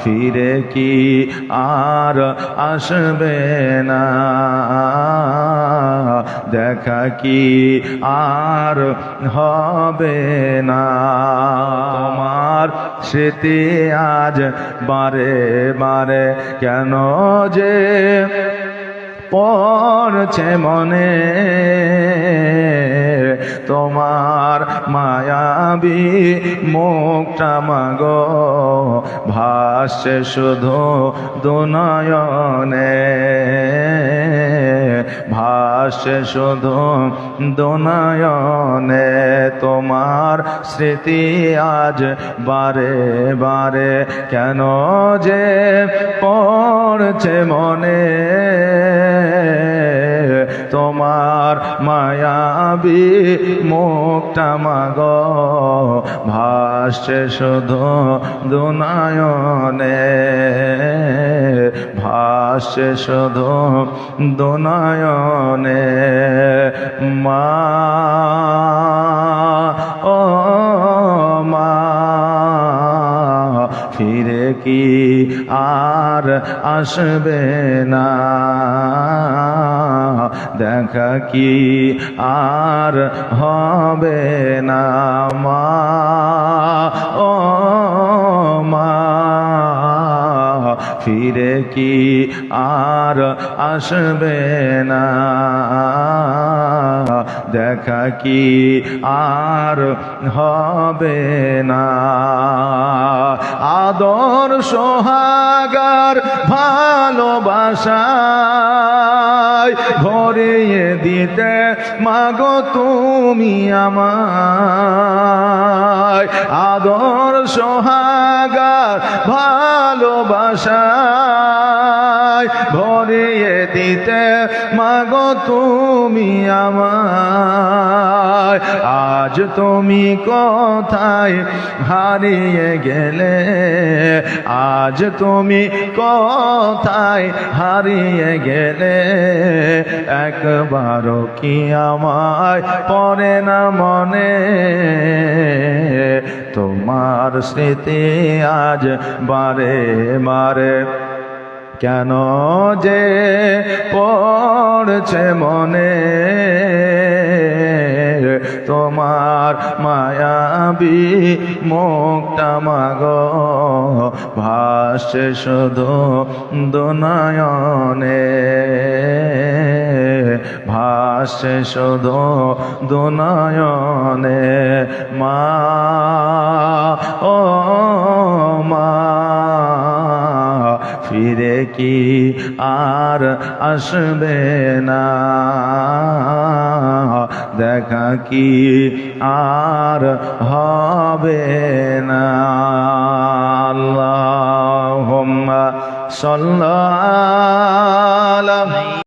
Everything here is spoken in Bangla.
ফিরে কি আর আসবে না, দেখা কি আর হবে না। তোমার স্মৃতি আজ বারে বারে কেন যে পড়ছে মনে, তোমার মায়াবী মুখটা মাগো ভাসছে শুধু দুনয়নে, ভাসছে শুধু দুনয়নে। তোমার স্মৃতি আজ বারে বারে কেন যে পড়ছে মনে, তোমার মায়াবী মুখটা মাগো ভাসছে শুধু দুনয়নে, ভাসছে শুধু দুনয়নে। মা ও মা, ফিরে কি আর আসবে না, দেখা কি আর হবে না। মা ও মা, ফিরে কি আর আসবে না, দেখা কি আর হবে না। আদর সোহাগার ভালোবাসায় ভরিয়ে দিতে মাগো তুমি আমায়, আদর সোহাগার ভালোবাসায় ভরিয়ে দিতে মাগো তুমি আমায়। আজ তুমি কোথায় হারিয়ে গেলে, আজ তুমি কোথায় হারিয়ে গেলে, একবারও কি আমায় পড়ে না মনে, তোমার স্মৃতি আজ বারে বারে কেন যে পড়ছে মনে, তোমার মায়াবী মুখটা মাগো ভাসছে শুধু দুনয়নে, ভাসছে শুধু দুনয়নে। মা ও মা, ফিরে কি আর আসবে না, দেখা কি আর হবে না। আল্লাহুম্মা সাল্লি